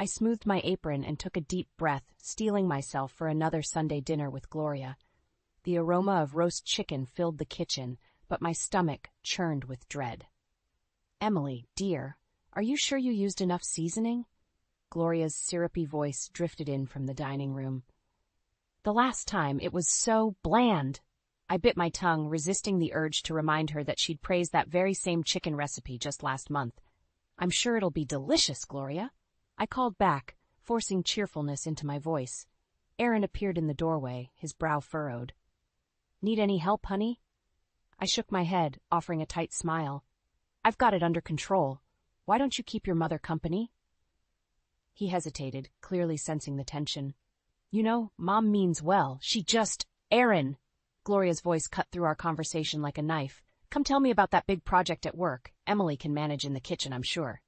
I smoothed my apron and took a deep breath, steeling myself for another Sunday dinner with Gloria. The aroma of roast chicken filled the kitchen, but my stomach churned with dread. "Emily, dear, are you sure you used enough seasoning?" Gloria's syrupy voice drifted in from the dining room. "The last time it was so bland." I bit my tongue, resisting the urge to remind her that she'd praised that very same chicken recipe just last month. "I'm sure it'll be delicious, Gloria," I called back, forcing cheerfulness into my voice. Aaron appeared in the doorway, his brow furrowed. "Need any help, honey?" I shook my head, offering a tight smile. "I've got it under control. Why don't you keep your mother company?" He hesitated, clearly sensing the tension. "You know, Mom means well. She just—" "Aaron!" Gloria's voice cut through our conversation like a knife. "Come tell me about that big project at work. Emily can manage in the kitchen, I'm sure."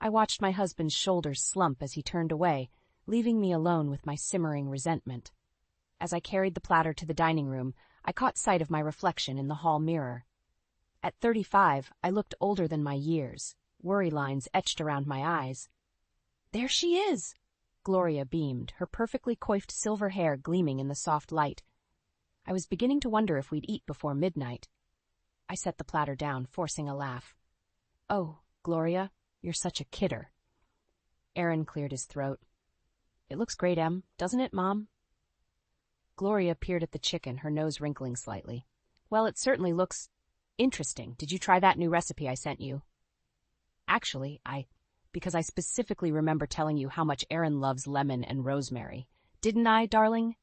I watched my husband's shoulders slump as he turned away, leaving me alone with my simmering resentment. As I carried the platter to the dining room, I caught sight of my reflection in the hall mirror. At 35, I looked older than my years, worry lines etched around my eyes. "There she is!" Gloria beamed, her perfectly coiffed silver hair gleaming in the soft light. I was beginning to wonder if we'd eat before midnight. I set the platter down, forcing a laugh. "Oh, Gloria, you're such a kidder." Aaron cleared his throat. "It looks great, Em, doesn't it, Mom?" Gloria peered at the chicken, her nose wrinkling slightly. "Well, it certainly looks interesting. Did you try that new recipe I sent you?" "Actually, because I specifically remember telling you how much Aaron loves lemon and rosemary. Didn't I, darling?"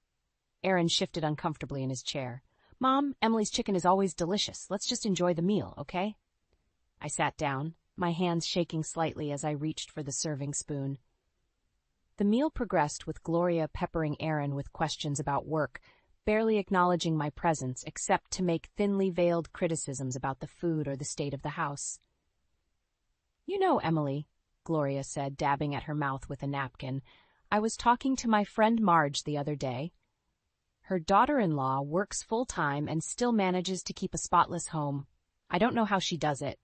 Aaron shifted uncomfortably in his chair. "Mom, Emily's chicken is always delicious. Let's just enjoy the meal, okay?" I sat down, my hands shaking slightly as I reached for the serving spoon. The meal progressed with Gloria peppering Aaron with questions about work, barely acknowledging my presence except to make thinly veiled criticisms about the food or the state of the house. "You know, Emily," Gloria said, dabbing at her mouth with a napkin, "I was talking to my friend Marge the other day. Her daughter-in-law works full-time and still manages to keep a spotless home. I don't know how she does it."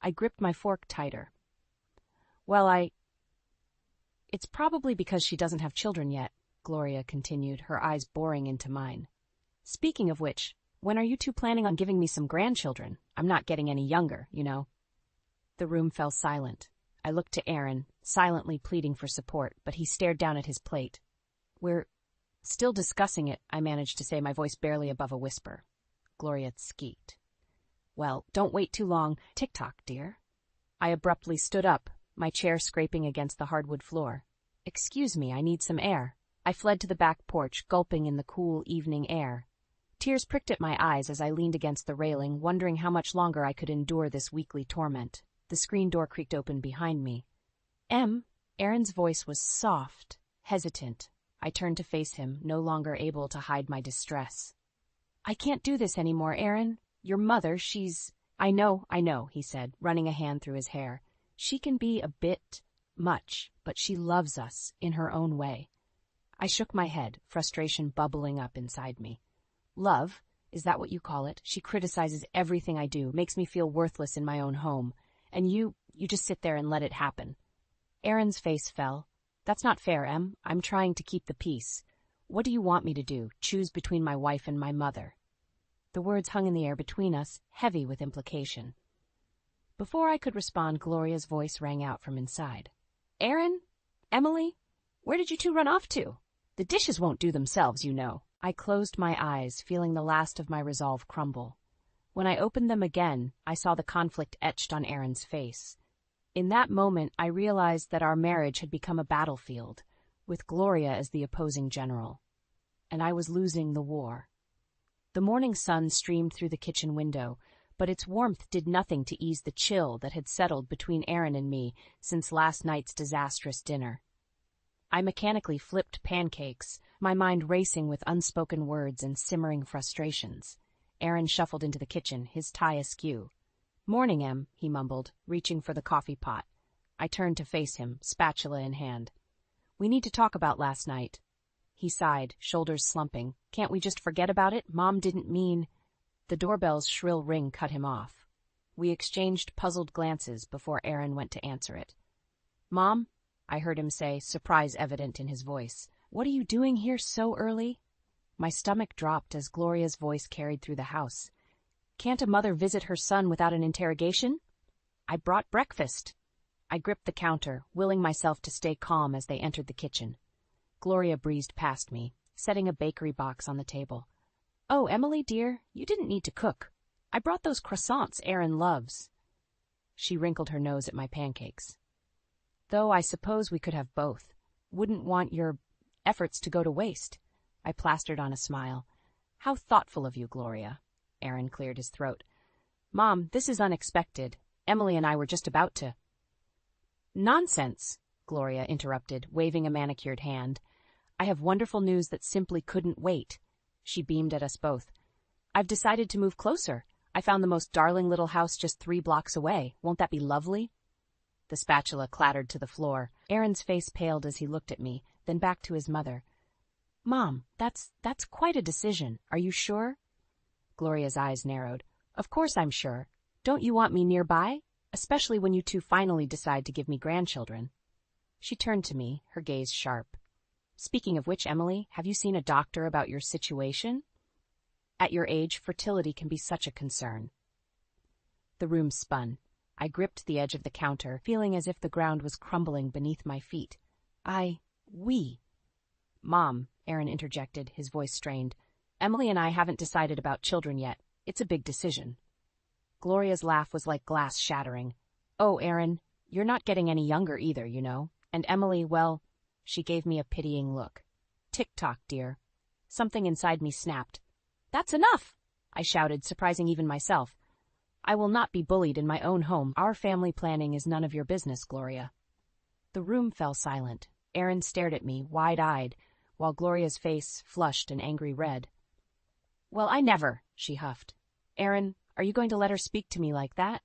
I gripped my fork tighter. "Well, It's probably because she doesn't have children yet," Gloria continued, her eyes boring into mine. "Speaking of which, when are you two planning on giving me some grandchildren? I'm not getting any younger, you know." The room fell silent. I looked to Aaron, silently pleading for support, but he stared down at his plate. "We're still discussing it," I managed to say, my voice barely above a whisper. Gloria squeaked. "Well, don't wait too long. Tick-tock, dear." I abruptly stood up, my chair scraping against the hardwood floor. "Excuse me, I need some air." I fled to the back porch, gulping in the cool evening air. Tears pricked at my eyes as I leaned against the railing, wondering how much longer I could endure this weekly torment. The screen door creaked open behind me. "Em?" Aaron's voice was soft, hesitant. I turned to face him, no longer able to hide my distress. "I can't do this anymore, Aaron. Your mother, she's—" I know," he said, running a hand through his hair. "She can be a bit much, but she loves us in her own way." I shook my head, frustration bubbling up inside me. "Love? Is that what you call it? She criticizes everything I do, makes me feel worthless in my own home. And you just sit there and let it happen." Aaron's face fell. "That's not fair, Em. I'm trying to keep the peace. What do you want me to do? Choose between my wife and my mother?" The words hung in the air between us, heavy with implication. Before I could respond, Gloria's voice rang out from inside. "Aaron? Emily? Where did you two run off to? The dishes won't do themselves, you know." I closed my eyes, feeling the last of my resolve crumble. When I opened them again, I saw the conflict etched on Aaron's face. In that moment, I realized that our marriage had become a battlefield, with Gloria as the opposing general. And I was losing the war. The morning sun streamed through the kitchen window, but its warmth did nothing to ease the chill that had settled between Aaron and me since last night's disastrous dinner. I mechanically flipped pancakes, my mind racing with unspoken words and simmering frustrations. Aaron shuffled into the kitchen, his tie askew. "Morning, Em," he mumbled, reaching for the coffee pot. I turned to face him, spatula in hand. "We need to talk about last night." He sighed, shoulders slumping. "Can't we just forget about it? Mom didn't mean—" The doorbell's shrill ring cut him off. We exchanged puzzled glances before Aaron went to answer it. "Mom?" I heard him say, surprise evident in his voice. "What are you doing here so early?" My stomach dropped as Gloria's voice carried through the house. "Can't a mother visit her son without an interrogation?" "I brought breakfast." I gripped the counter, willing myself to stay calm as they entered the kitchen. Gloria breezed past me, setting a bakery box on the table. "Oh, Emily, dear, you didn't need to cook. I brought those croissants Aaron loves." She wrinkled her nose at my pancakes. "Though I suppose we could have both. Wouldn't want your efforts to go to waste." I plastered on a smile. "How thoughtful of you, Gloria." Aaron cleared his throat. "Mom, this is unexpected. Emily and I were just about to—" "Nonsense," Gloria interrupted, waving a manicured hand. "I have wonderful news that simply couldn't wait." She beamed at us both. "I've decided to move closer. I found the most darling little house just 3 blocks away. Won't that be lovely?" The spatula clattered to the floor. Aaron's face paled as he looked at me, then back to his mother. "Mom, that's quite a decision. Are you sure?" Gloria's eyes narrowed. "Of course I'm sure. Don't you want me nearby? Especially when you two finally decide to give me grandchildren." She turned to me, her gaze sharp. "Speaking of which, Emily, have you seen a doctor about your situation? At your age, fertility can be such a concern." The room spun. I gripped the edge of the counter, feeling as if the ground was crumbling beneath my feet. We. "Mom," Aaron interjected, his voice strained. "Emily and I haven't decided about children yet. It's a big decision." Gloria's laugh was like glass shattering. "Oh, Aaron, you're not getting any younger either, you know. And Emily, well," she gave me a pitying look. "Tick-tock, dear." Something inside me snapped. "That's enough!" I shouted, surprising even myself. "I will not be bullied in my own home. Our family planning is none of your business, Gloria." The room fell silent. Aaron stared at me, wide-eyed, while Gloria's face flushed an angry red. "Well, I never," she huffed. "Aaron, are you going to let her speak to me like that?"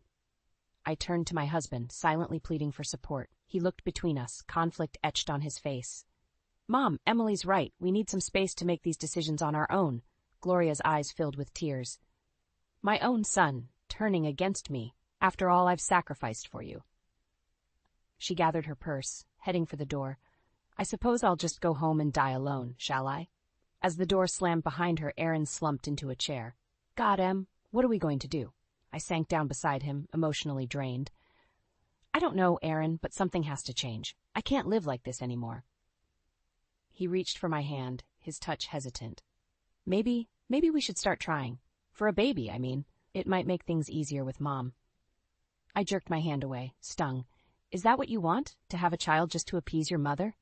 I turned to my husband, silently pleading for support. He looked between us, conflict etched on his face. "Mom, Emily's right. We need some space to make these decisions on our own." Gloria's eyes filled with tears. "My own son, turning against me, after all I've sacrificed for you." She gathered her purse, heading for the door. "I suppose I'll just go home and die alone, shall I?" As the door slammed behind her, Aaron slumped into a chair. "God, Em, what are we going to do?" I sank down beside him, emotionally drained. "I don't know, Aaron, but something has to change. I can't live like this anymore." He reached for my hand, his touch hesitant. Maybe we should start trying. For a baby, I mean. It might make things easier with Mom." I jerked my hand away, stung. "Is that what you want? To have a child just to appease your mother?"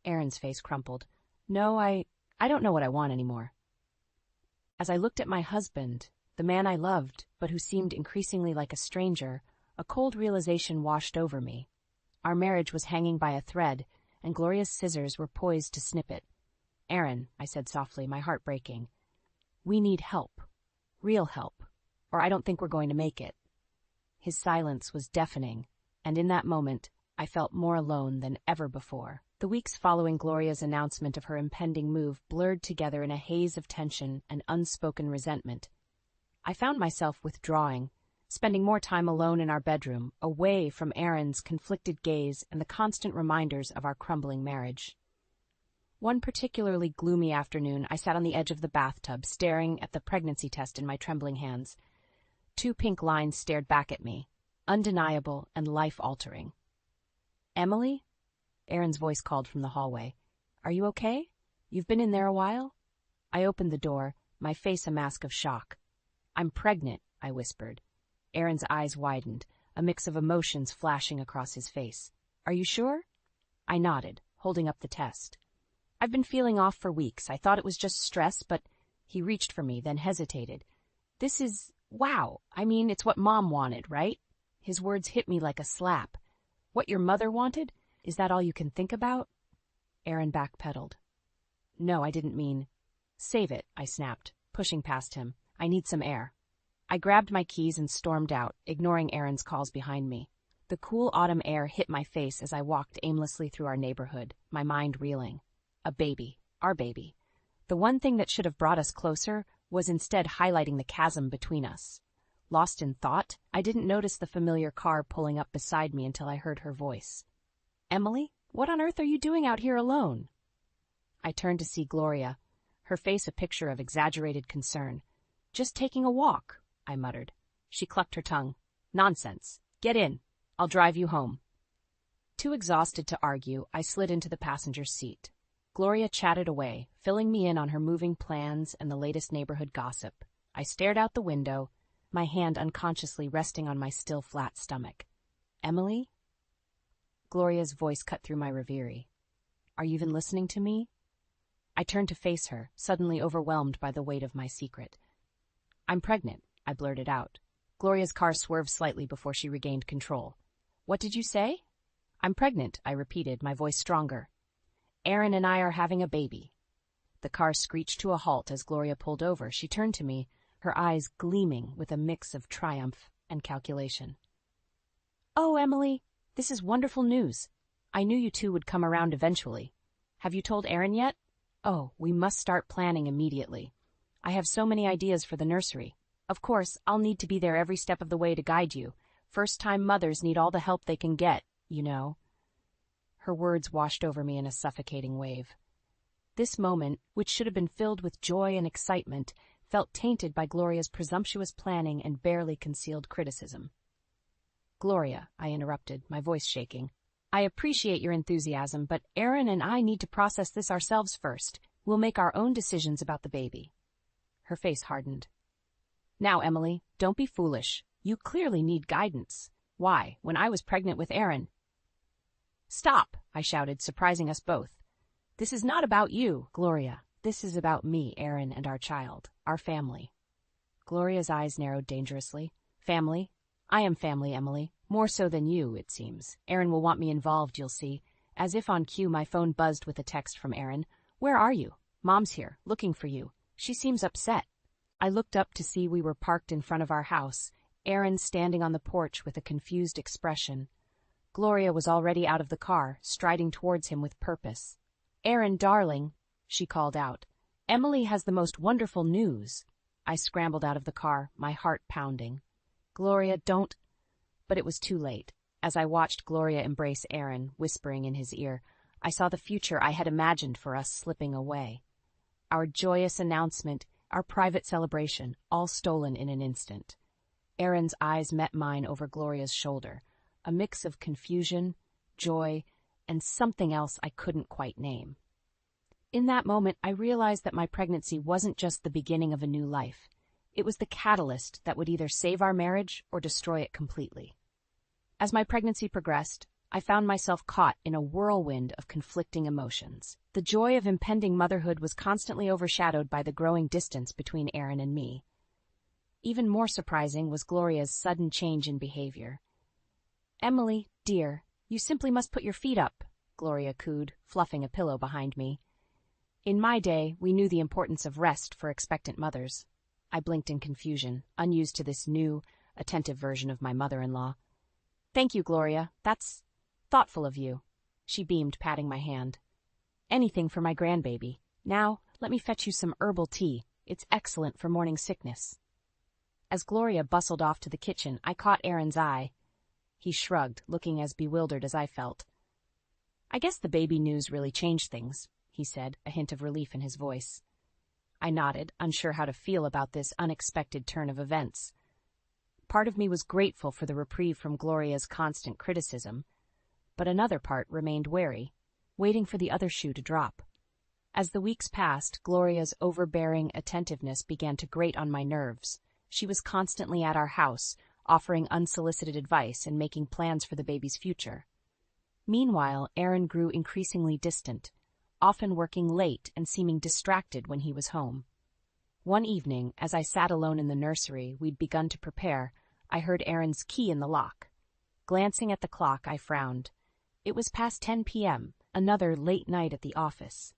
Aaron's face crumpled. "No, I don't know what I want anymore." As I looked at my husband, the man I loved, but who seemed increasingly like a stranger, a cold realization washed over me. Our marriage was hanging by a thread, and Gloria's scissors were poised to snip it. "Aaron," I said softly, my heart breaking, "we need help. Real help. Or I don't think we're going to make it." His silence was deafening, and in that moment, I felt more alone than ever before. The weeks following Gloria's announcement of her impending move blurred together in a haze of tension and unspoken resentment. I found myself withdrawing, spending more time alone in our bedroom, away from Aaron's conflicted gaze and the constant reminders of our crumbling marriage. One particularly gloomy afternoon, I sat on the edge of the bathtub, staring at the pregnancy test in my trembling hands. 2 pink lines stared back at me, undeniable and life-altering. "Emily?" Aaron's voice called from the hallway. "Are you okay? You've been in there a while?" I opened the door, my face a mask of shock. "I'm pregnant," I whispered. Aaron's eyes widened, a mix of emotions flashing across his face. "Are you sure?" I nodded, holding up the test. "I've been feeling off for weeks. I thought it was just stress, but—" He reached for me, then hesitated. "This is... wow. I mean, it's what Mom wanted, right?" His words hit me like a slap. "What your mother wanted? Is that all you can think about?" Aaron backpedaled. "No, I didn't mean—" "Save it," I snapped, pushing past him. "I need some air." I grabbed my keys and stormed out, ignoring Aaron's calls behind me. The cool autumn air hit my face as I walked aimlessly through our neighborhood, my mind reeling. A baby. Our baby. The one thing that should have brought us closer was instead highlighting the chasm between us. Lost in thought, I didn't notice the familiar car pulling up beside me until I heard her voice. "Emily?" What on earth are you doing out here alone? I turned to see Gloria, her face a picture of exaggerated concern. Just taking a walk, I muttered. She clucked her tongue. Nonsense. Get in. I'll drive you home. Too exhausted to argue, I slid into the passenger seat. Gloria chatted away, filling me in on her moving plans and the latest neighborhood gossip. I stared out the window, my hand unconsciously resting on my still flat stomach. Emily? Gloria's voice cut through my reverie. Are you even listening to me? I turned to face her, suddenly overwhelmed by the weight of my secret. I'm pregnant, I blurted out. Gloria's car swerved slightly before she regained control. What did you say? I'm pregnant, I repeated, my voice stronger. Aaron and I are having a baby. The car screeched to a halt as Gloria pulled over. She turned to me, her eyes gleaming with a mix of triumph and calculation. Oh, Emily, this is wonderful news. I knew you two would come around eventually. Have you told Aaron yet? Oh, we must start planning immediately. I have so many ideas for the nursery. Of course, I'll need to be there every step of the way to guide you. First-time mothers need all the help they can get, you know. Her words washed over me in a suffocating wave. This moment, which should have been filled with joy and excitement, felt tainted by Gloria's presumptuous planning and barely concealed criticism. Gloria, I interrupted, my voice shaking. I appreciate your enthusiasm, but Aaron and I need to process this ourselves first. We'll make our own decisions about the baby. Her face hardened. Now, Emily, don't be foolish. You clearly need guidance. Why, when I was pregnant with Aaron... Stop, I shouted, surprising us both. This is not about you, Gloria. This is about me, Aaron, and our child, our family. Gloria's eyes narrowed dangerously. Family? I am family, Emily. More so than you, it seems. Aaron will want me involved, you'll see. As if on cue, my phone buzzed with a text from Aaron. Where are you? Mom's here, looking for you. She seems upset. I looked up to see we were parked in front of our house, Aaron standing on the porch with a confused expression. Gloria was already out of the car, striding towards him with purpose. Aaron, darling, she called out. Emily has the most wonderful news. I scrambled out of the car, my heart pounding. Gloria, don't... But it was too late. As I watched Gloria embrace Aaron, whispering in his ear, I saw the future I had imagined for us slipping away. Our joyous announcement, our private celebration, all stolen in an instant. Aaron's eyes met mine over Gloria's shoulder, a mix of confusion, joy, and something else I couldn't quite name. In that moment, I realized that my pregnancy wasn't just the beginning of a new life. It was the catalyst that would either save our marriage or destroy it completely. As my pregnancy progressed, I found myself caught in a whirlwind of conflicting emotions. The joy of impending motherhood was constantly overshadowed by the growing distance between Aaron and me. Even more surprising was Gloria's sudden change in behavior. Emily, dear, you simply must put your feet up, Gloria cooed, fluffing a pillow behind me. In my day, we knew the importance of rest for expectant mothers. I blinked in confusion, unused to this new, attentive version of my mother-in-law. Thank you, Gloria. That's thoughtful of you. She beamed, patting my hand. Anything for my grandbaby. Now, let me fetch you some herbal tea. It's excellent for morning sickness. As Gloria bustled off to the kitchen, I caught Aaron's eye. He shrugged, looking as bewildered as I felt. I guess the baby news really changed things, he said, a hint of relief in his voice. I nodded, unsure how to feel about this unexpected turn of events. Part of me was grateful for the reprieve from Gloria's constant criticism, but another part remained wary, waiting for the other shoe to drop. As the weeks passed, Gloria's overbearing attentiveness began to grate on my nerves. She was constantly at our house, offering unsolicited advice and making plans for the baby's future. Meanwhile, Aaron grew increasingly distant, often working late and seeming distracted when he was home. One evening, as I sat alone in the nursery we'd begun to prepare, I heard Aaron's key in the lock. Glancing at the clock, I frowned. It was past 10 p.m., another late night at the office.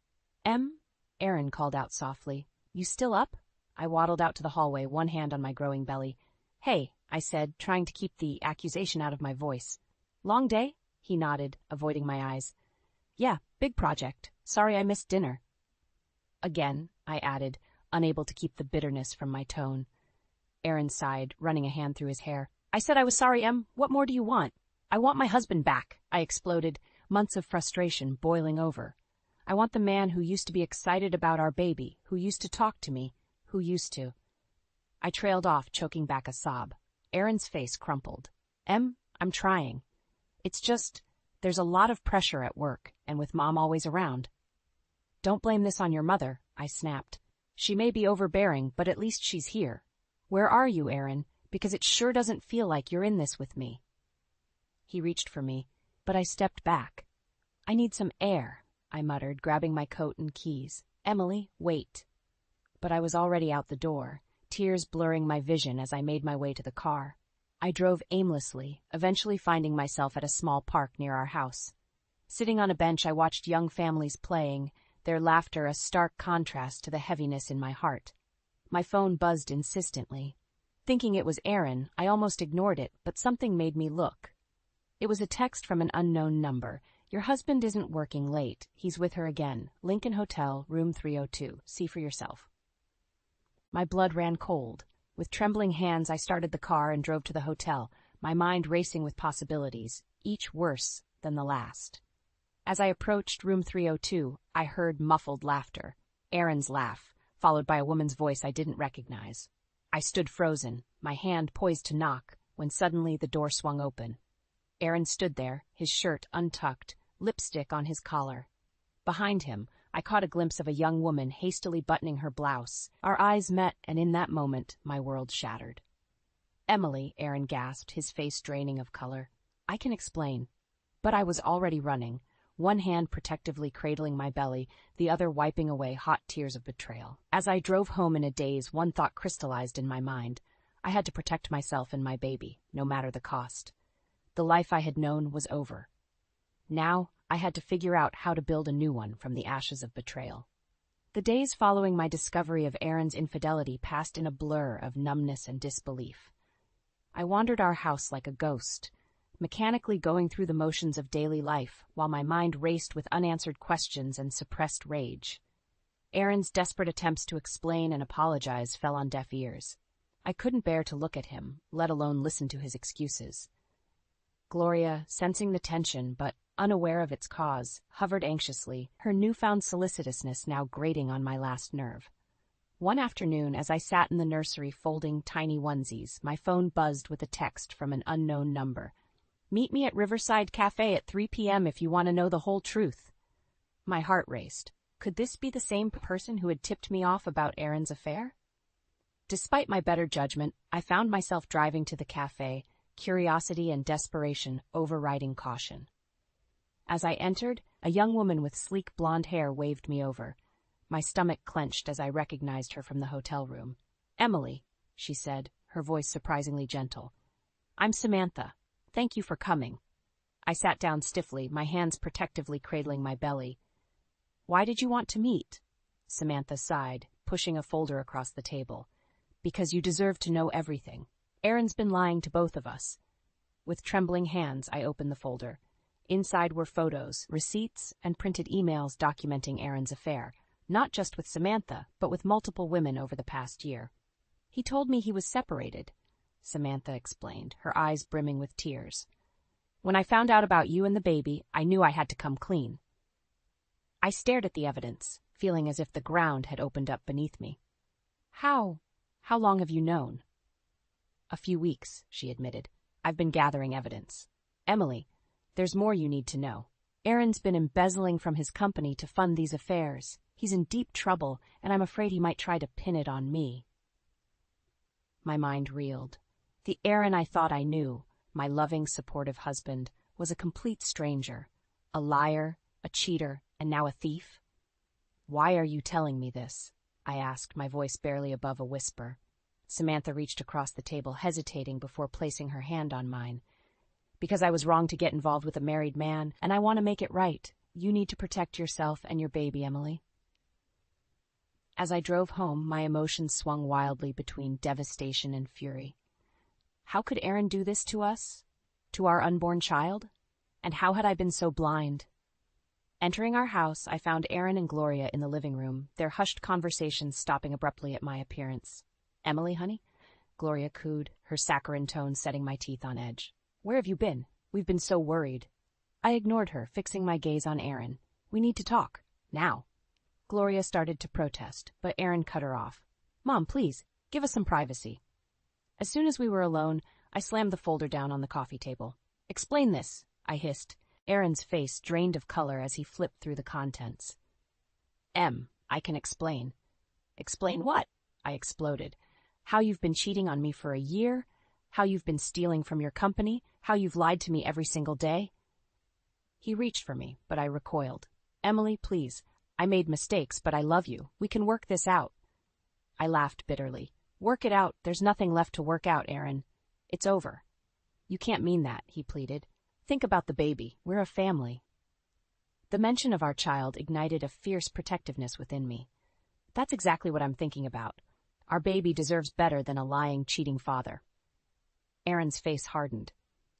Aaron called out softly. You still up? I waddled out to the hallway, one hand on my growing belly. Hey, I said, trying to keep the accusation out of my voice. Long day? He nodded, avoiding my eyes. Yeah, big project. Sorry I missed dinner. Again, I added, unable to keep the bitterness from my tone. Aaron sighed, running a hand through his hair. I said I was sorry, Em. What more do you want? I want my husband back, I exploded, months of frustration boiling over. I want the man who used to be excited about our baby, who used to talk to me, who used to. I trailed off, choking back a sob. Aaron's face crumpled. I'm trying. It's just, there's a lot of pressure at work, and with Mom always around. Don't blame this on your mother, I snapped. She may be overbearing, but at least she's here. Where are you, Aaron? Because it sure doesn't feel like you're in this with me. He reached for me, but I stepped back. I need some air, I muttered, grabbing my coat and keys. Emily, wait. But I was already out the door, tears blurring my vision as I made my way to the car. I drove aimlessly, eventually finding myself at a small park near our house. Sitting on a bench, I watched young families playing, their laughter a stark contrast to the heaviness in my heart. My phone buzzed insistently. Thinking it was Aaron, I almost ignored it, but something made me look. It was a text from an unknown number. Your husband isn't working late. He's with her again. Lincoln Hotel, room 302. See for yourself. My blood ran cold. With trembling hands, I started the car and drove to the hotel, my mind racing with possibilities, each worse than the last. As I approached room 302, I heard muffled laughter. Aaron's laugh, followed by a woman's voice I didn't recognize. I stood frozen, my hand poised to knock, when suddenly the door swung open. Aaron stood there, his shirt untucked, lipstick on his collar. Behind him, I caught a glimpse of a young woman hastily buttoning her blouse. Our eyes met, and in that moment, my world shattered. Emily, Aaron gasped, his face draining of color. I can explain. But I was already running, one hand protectively cradling my belly, the other wiping away hot tears of betrayal. As I drove home in a daze, one thought crystallized in my mind. I had to protect myself and my baby, no matter the cost. The life I had known was over. Now, I had to figure out how to build a new one from the ashes of betrayal. The days following my discovery of Aaron's infidelity passed in a blur of numbness and disbelief. I wandered our house like a ghost, mechanically going through the motions of daily life while my mind raced with unanswered questions and suppressed rage. Aaron's desperate attempts to explain and apologize fell on deaf ears. I couldn't bear to look at him, let alone listen to his excuses. Gloria, sensing the tension but unaware of its cause, hovered anxiously, her newfound solicitousness now grating on my last nerve. One afternoon, as I sat in the nursery folding tiny onesies, my phone buzzed with a text from an unknown number. Meet me at Riverside Cafe at 3 p.m. if you want to know the whole truth. My heart raced. Could this be the same person who had tipped me off about Aaron's affair? Despite my better judgment, I found myself driving to the cafe, curiosity and desperation overriding caution. As I entered, a young woman with sleek blonde hair waved me over. My stomach clenched as I recognized her from the hotel room. Emily, she said, her voice surprisingly gentle. I'm Samantha. Thank you for coming. I sat down stiffly, my hands protectively cradling my belly. Why did you want to meet? Samantha sighed, pushing a folder across the table. Because you deserve to know everything. Aaron's been lying to both of us. With trembling hands, I opened the folder. Inside were photos, receipts, and printed emails documenting Aaron's affair, not just with Samantha, but with multiple women over the past year. He told me he was separated, Samantha explained, her eyes brimming with tears. When I found out about you and the baby, I knew I had to come clean. I stared at the evidence, feeling as if the ground had opened up beneath me. How long have you known? A few weeks, she admitted. I've been gathering evidence. Emily, there's more you need to know. Aaron's been embezzling from his company to fund these affairs. He's in deep trouble, and I'm afraid he might try to pin it on me. My mind reeled. The Aaron I thought I knew, my loving, supportive husband, was a complete stranger. A liar, a cheater, and now a thief. Why are you telling me this? I asked, my voice barely above a whisper. Samantha reached across the table, hesitating before placing her hand on mine. Because I was wrong to get involved with a married man, and I want to make it right. You need to protect yourself and your baby, Emily. As I drove home, my emotions swung wildly between devastation and fury. How could Aaron do this to us? To our unborn child? And how had I been so blind? Entering our house, I found Aaron and Gloria in the living room, their hushed conversations stopping abruptly at my appearance. Emily, honey? Gloria cooed, her saccharine tone setting my teeth on edge. Where have you been? We've been so worried. I ignored her, fixing my gaze on Aaron. We need to talk. Now. Gloria started to protest, but Aaron cut her off. Mom, please, give us some privacy. As soon as we were alone, I slammed the folder down on the coffee table. Explain this, I hissed. Aaron's face drained of color as he flipped through the contents. I can explain. Explain what? I exploded. How you've been cheating on me for a year, how you've been stealing from your company, how you've lied to me every single day. He reached for me, but I recoiled. Emily, please. I made mistakes, but I love you. We can work this out. I laughed bitterly. Work it out. There's nothing left to work out, Aaron. It's over. You can't mean that, he pleaded. Think about the baby. We're a family. The mention of our child ignited a fierce protectiveness within me. That's exactly what I'm thinking about. Our baby deserves better than a lying, cheating father. Aaron's face hardened.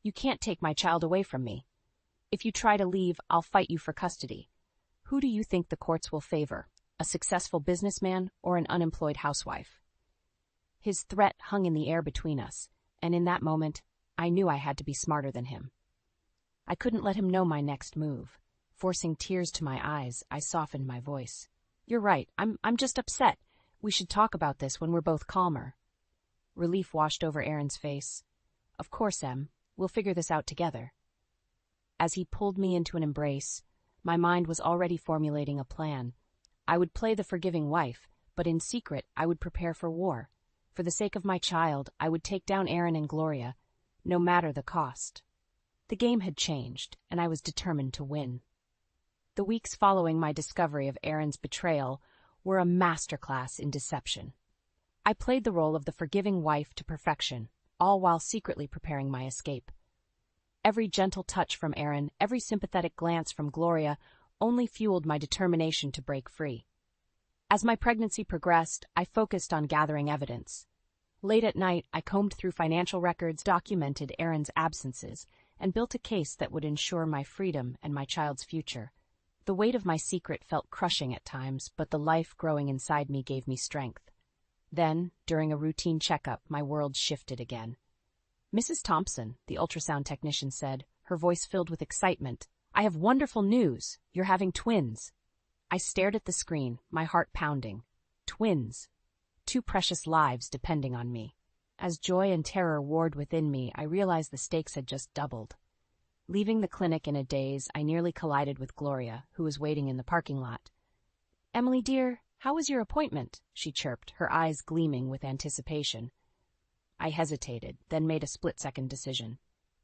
You can't take my child away from me. If you try to leave, I'll fight you for custody. Who do you think the courts will favor? A successful businessman or an unemployed housewife? His threat hung in the air between us, and in that moment, I knew I had to be smarter than him. I couldn't let him know my next move. Forcing tears to my eyes, I softened my voice. You're right, I'm just upset. We should talk about this when we're both calmer. Relief washed over Aaron's face. Of course, Em. We'll figure this out together. As he pulled me into an embrace, my mind was already formulating a plan. I would play the forgiving wife, but in secret I would prepare for war. For the sake of my child, I would take down Aaron and Gloria, no matter the cost. The game had changed, and I was determined to win. The weeks following my discovery of Aaron's betrayal were a masterclass in deception. I played the role of the forgiving wife to perfection, all while secretly preparing my escape. Every gentle touch from Aaron, every sympathetic glance from Gloria only fueled my determination to break free. As my pregnancy progressed, I focused on gathering evidence. Late at night, I combed through financial records, documented Aaron's absences, and built a case that would ensure my freedom and my child's future. The weight of my secret felt crushing at times, but the life growing inside me gave me strength. Then, during a routine checkup, my world shifted again. Mrs. Thompson, the ultrasound technician said, her voice filled with excitement, I have wonderful news. You're having twins. I stared at the screen, my heart pounding. Twins. 2 precious lives depending on me. As joy and terror warred within me, I realized the stakes had just doubled. Leaving the clinic in a daze, I nearly collided with Gloria, who was waiting in the parking lot. Emily, dear, how was your appointment? She chirped, her eyes gleaming with anticipation. I hesitated, then made a split-second decision.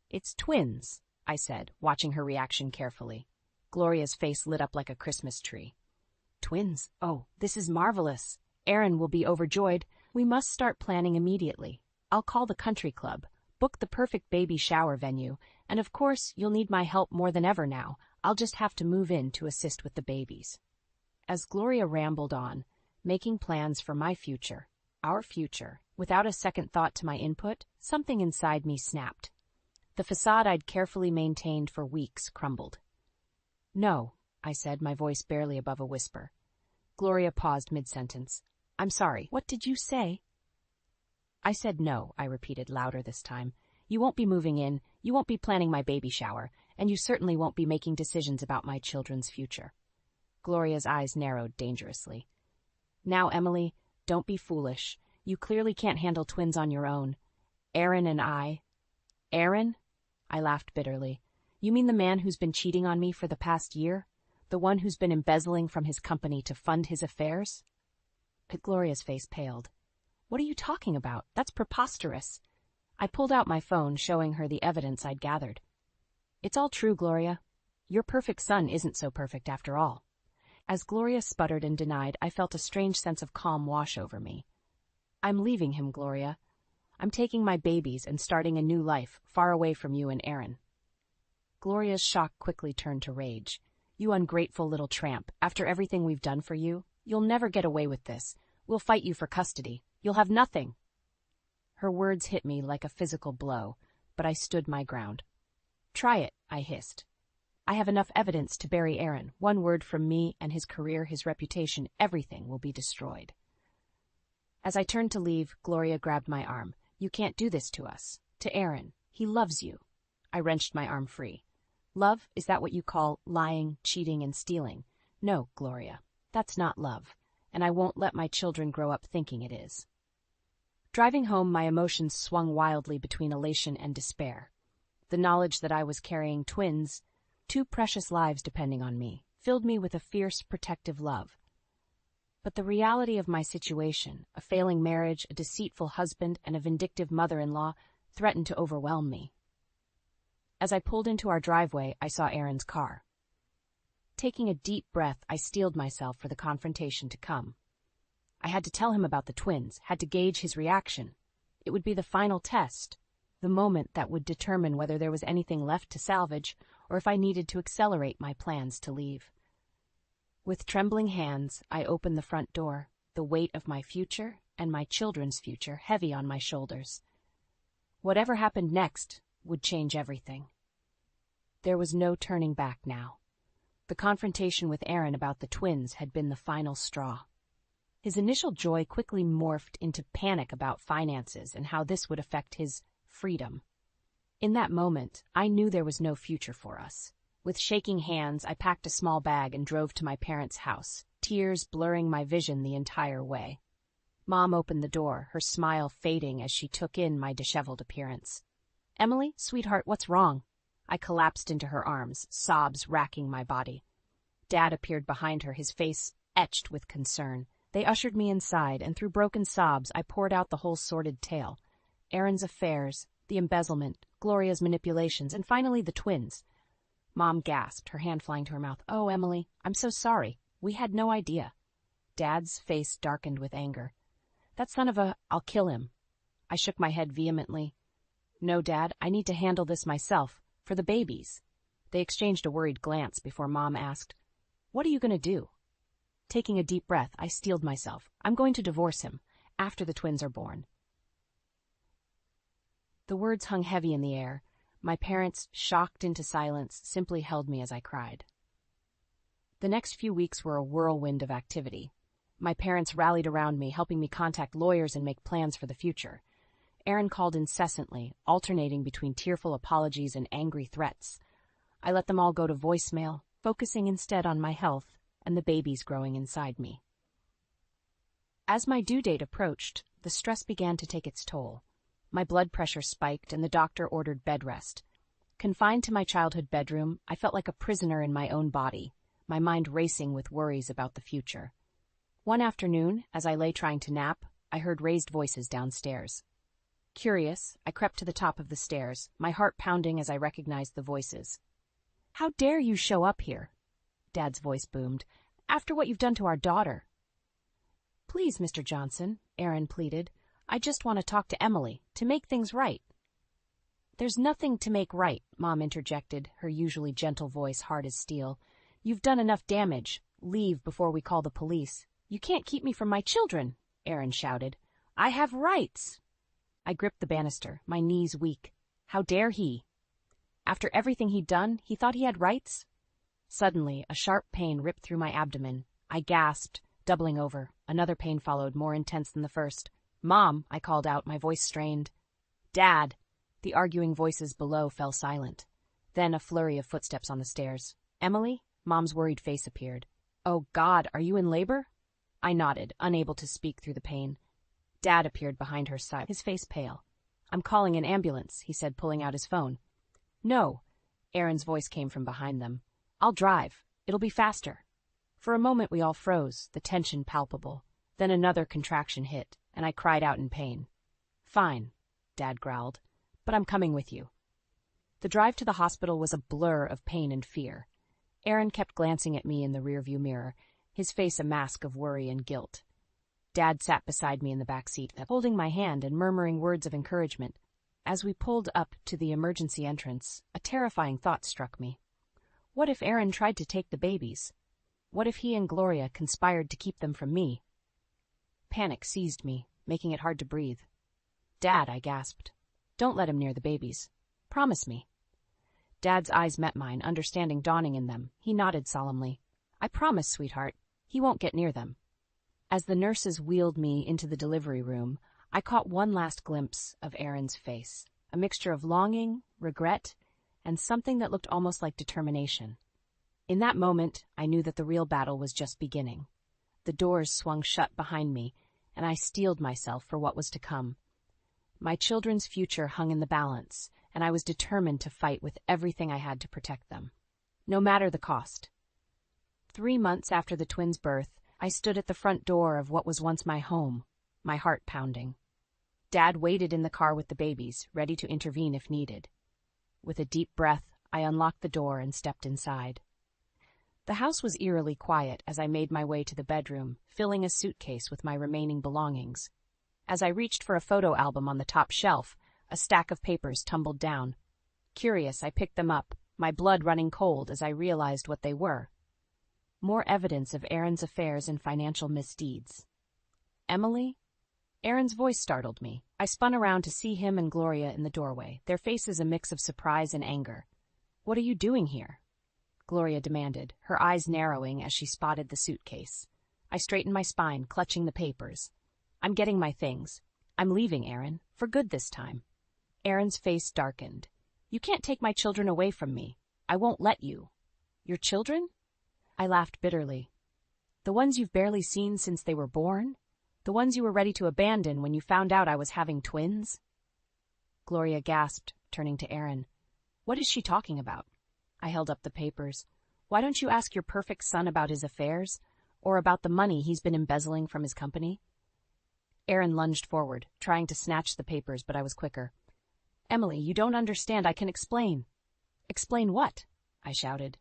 It's twins, I said, watching her reaction carefully. Gloria's face lit up like a Christmas tree. Twins? Oh, this is marvelous. Aaron will be overjoyed. We must start planning immediately. I'll call the country club, book the perfect baby shower venue, and of course, you'll need my help more than ever now. I'll just have to move in to assist with the babies. As Gloria rambled on, making plans for my future, our future, without a second thought to my input, something inside me snapped. The facade I'd carefully maintained for weeks crumbled. No, I said, my voice barely above a whisper. Gloria paused mid-sentence. I'm sorry, what did you say? I said no, I repeated louder this time. You won't be moving in, you won't be planning my baby shower, and you certainly won't be making decisions about my children's future. Gloria's eyes narrowed dangerously. Now, Emily, don't be foolish. You clearly can't handle twins on your own. Aaron and I... Aaron? I laughed bitterly. You mean the man who's been cheating on me for the past year? The one who's been embezzling from his company to fund his affairs? Gloria's face paled. What are you talking about? That's preposterous. I pulled out my phone, showing her the evidence I'd gathered. It's all true, Gloria. Your perfect son isn't so perfect after all. As Gloria sputtered and denied, I felt a strange sense of calm wash over me. I'm leaving him, Gloria. I'm taking my babies and starting a new life, far away from you and Aaron. Gloria's shock quickly turned to rage. You ungrateful little tramp, after everything we've done for you, you'll never get away with this. We'll fight you for custody. You'll have nothing. Her words hit me like a physical blow, but I stood my ground. Try it, I hissed. I have enough evidence to bury Aaron. One word from me and his career, his reputation, everything will be destroyed. As I turned to leave, Gloria grabbed my arm. You can't do this to us. To Aaron. He loves you. I wrenched my arm free. Love, is that what you call lying, cheating, and stealing? No, Gloria, that's not love, and I won't let my children grow up thinking it is. Driving home, my emotions swung wildly between elation and despair. The knowledge that I was carrying twins, two precious lives depending on me, filled me with a fierce, protective love. But the reality of my situation, a failing marriage, a deceitful husband, and a vindictive mother-in-law, threatened to overwhelm me. As I pulled into our driveway, I saw Aaron's car. Taking a deep breath, I steeled myself for the confrontation to come. I had to tell him about the twins, had to gauge his reaction. It would be the final test, the moment that would determine whether there was anything left to salvage or if I needed to accelerate my plans to leave. With trembling hands, I opened the front door, the weight of my future and my children's future heavy on my shoulders. Whatever happened next would change everything. There was no turning back now. The confrontation with Aaron about the twins had been the final straw. His initial joy quickly morphed into panic about finances and how this would affect his freedom. In that moment, I knew there was no future for us. With shaking hands, I packed a small bag and drove to my parents' house, tears blurring my vision the entire way. Mom opened the door, her smile fading as she took in my disheveled appearance. "Emily, sweetheart, what's wrong?" I collapsed into her arms, sobs racking my body. Dad appeared behind her, his face etched with concern. They ushered me inside, and through broken sobs, I poured out the whole sordid tale. Aaron's affairs, the embezzlement, Gloria's manipulations, and finally the twins. Mom gasped, her hand flying to her mouth. "Oh, Emily, I'm so sorry. We had no idea." Dad's face darkened with anger. "That son of a... I'll kill him." I shook my head vehemently. "No, Dad, I need to handle this myself, for the babies." They exchanged a worried glance before Mom asked, "What are you going to do?" Taking a deep breath, I steeled myself. "I'm going to divorce him, after the twins are born." The words hung heavy in the air. My parents, shocked into silence, simply held me as I cried. The next few weeks were a whirlwind of activity. My parents rallied around me, helping me contact lawyers and make plans for the future. Aaron called incessantly, alternating between tearful apologies and angry threats. I let them all go to voicemail, focusing instead on my health and the babies growing inside me. As my due date approached, the stress began to take its toll. My blood pressure spiked and the doctor ordered bed rest. Confined to my childhood bedroom, I felt like a prisoner in my own body, my mind racing with worries about the future. One afternoon, as I lay trying to nap, I heard raised voices downstairs. Curious, I crept to the top of the stairs, my heart pounding as I recognized the voices. "How dare you show up here?" Dad's voice boomed. "After what you've done to our daughter." "Please, Mr. Johnson," Aaron pleaded. "I just want to talk to Emily, to make things right." "There's nothing to make right," Mom interjected, her usually gentle voice hard as steel. "You've done enough damage. Leave before we call the police." "You can't keep me from my children," Aaron shouted. "I have rights." I gripped the banister, my knees weak. How dare he? After everything he'd done, he thought he had rights? Suddenly, a sharp pain ripped through my abdomen. I gasped, doubling over. Another pain followed, more intense than the first. "Mom," I called out, my voice strained. "Dad." The arguing voices below fell silent. Then a flurry of footsteps on the stairs. "Emily?" Mom's worried face appeared. "Oh, God, are you in labor?" I nodded, unable to speak through the pain. Dad appeared behind her side, his face pale. "I'm calling an ambulance," he said, pulling out his phone. "No." Aaron's voice came from behind them. "I'll drive. It'll be faster." For a moment we all froze, the tension palpable. Then another contraction hit, and I cried out in pain. "Fine," Dad growled, "but I'm coming with you." The drive to the hospital was a blur of pain and fear. Aaron kept glancing at me in the rearview mirror, his face a mask of worry and guilt. Dad sat beside me in the back seat, holding my hand and murmuring words of encouragement. As we pulled up to the emergency entrance, a terrifying thought struck me. What if Aaron tried to take the babies? What if he and Gloria conspired to keep them from me? Panic seized me, making it hard to breathe. "Dad," I gasped. "Don't let him near the babies. Promise me." Dad's eyes met mine, understanding dawning in them. He nodded solemnly. "I promise, sweetheart. He won't get near them." As the nurses wheeled me into the delivery room, I caught one last glimpse of Aaron's face, a mixture of longing, regret, and something that looked almost like determination. In that moment, I knew that the real battle was just beginning. The doors swung shut behind me, and I steeled myself for what was to come. My children's future hung in the balance, and I was determined to fight with everything I had to protect them, no matter the cost. 3 months after the twins' birth, I stood at the front door of what was once my home, my heart pounding. Dad waited in the car with the babies, ready to intervene if needed. With a deep breath, I unlocked the door and stepped inside. The house was eerily quiet as I made my way to the bedroom, filling a suitcase with my remaining belongings. As I reached for a photo album on the top shelf, a stack of papers tumbled down. Curious, I picked them up, my blood running cold as I realized what they were. More evidence of Aaron's affairs and financial misdeeds. Emily? Aaron's voice startled me. I spun around to see him and Gloria in the doorway, their faces a mix of surprise and anger. "What are you doing here?" Gloria demanded, her eyes narrowing as she spotted the suitcase. I straightened my spine, clutching the papers. "I'm getting my things. I'm leaving, Aaron, for good this time." Aaron's face darkened. "You can't take my children away from me. I won't let you." "Your children?" I laughed bitterly. "The ones you've barely seen since they were born? The ones you were ready to abandon when you found out I was having twins?" Gloria gasped, turning to Aaron. "What is she talking about?" I held up the papers. "Why don't you ask your perfect son about his affairs, or about the money he's been embezzling from his company?" Aaron lunged forward, trying to snatch the papers, but I was quicker. "Emily, you don't understand. I can explain." "Explain what?" I shouted.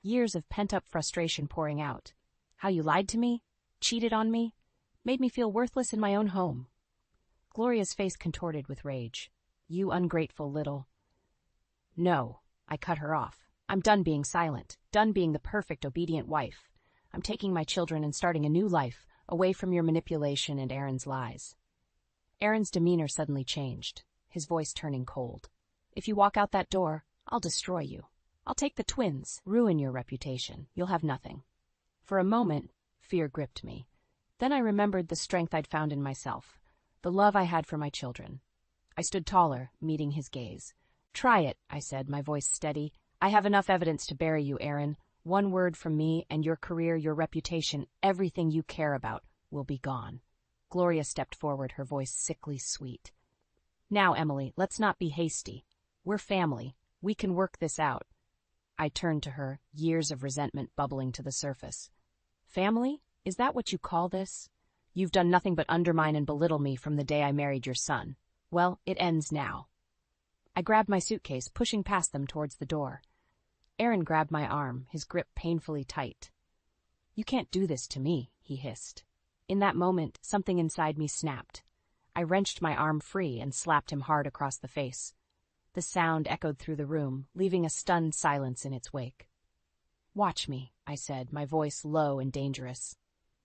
Years of pent-up frustration pouring out. How you lied to me, cheated on me, made me feel worthless in my own home. Gloria's face contorted with rage. "You ungrateful little—" "No," I cut her off. "I'm done being silent, done being the perfect, obedient wife. I'm taking my children and starting a new life, away from your manipulation and Aaron's lies." Aaron's demeanor suddenly changed, his voice turning cold. "If you walk out that door, I'll destroy you. I'll take the twins, ruin your reputation. You'll have nothing." For a moment, fear gripped me. Then I remembered the strength I'd found in myself, the love I had for my children. I stood taller, meeting his gaze. "Try it," I said, my voice steady. "I have enough evidence to bury you, Aaron. One word from me, and your career, your reputation, everything you care about, will be gone." Gloria stepped forward, her voice sickly sweet. "Now, Emily, let's not be hasty. We're family. We can work this out." I turned to her, years of resentment bubbling to the surface. "Family? Is that what you call this? You've done nothing but undermine and belittle me from the day I married your son. Well, it ends now." I grabbed my suitcase, pushing past them towards the door. Aaron grabbed my arm, his grip painfully tight. "You can't do this to me," he hissed. In that moment, something inside me snapped. I wrenched my arm free and slapped him hard across the face. The sound echoed through the room, leaving a stunned silence in its wake. "Watch me," I said, my voice low and dangerous.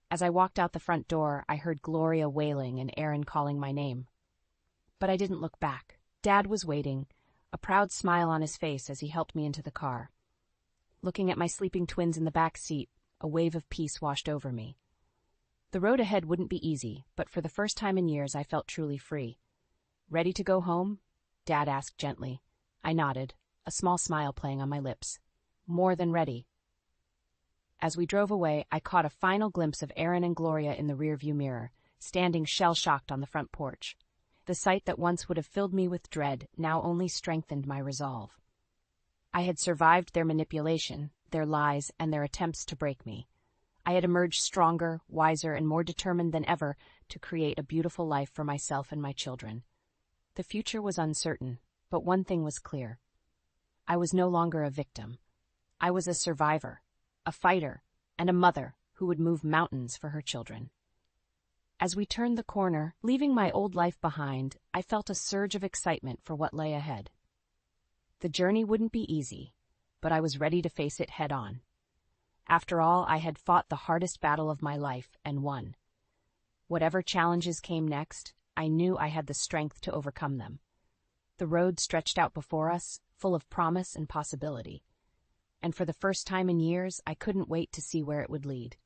As I walked out the front door, I heard Gloria wailing and Aaron calling my name. But I didn't look back. Dad was waiting, a proud smile on his face as he helped me into the car. Looking at my sleeping twins in the back seat, a wave of peace washed over me. The road ahead wouldn't be easy, but for the first time in years I felt truly free. "Ready to go home?" Dad asked gently. I nodded, a small smile playing on my lips. "More than ready." As we drove away, I caught a final glimpse of Aaron and Gloria in the rearview mirror, standing shell-shocked on the front porch. The sight that once would have filled me with dread now only strengthened my resolve. I had survived their manipulation, their lies, and their attempts to break me. I had emerged stronger, wiser, and more determined than ever to create a beautiful life for myself and my children. The future was uncertain, but one thing was clear. I was no longer a victim. I was a survivor, a fighter, and a mother who would move mountains for her children. As we turned the corner, leaving my old life behind, I felt a surge of excitement for what lay ahead. The journey wouldn't be easy, but I was ready to face it head-on. After all, I had fought the hardest battle of my life and won. Whatever challenges came next, I knew I had the strength to overcome them. The road stretched out before us, full of promise and possibility. And for the first time in years, I couldn't wait to see where it would lead.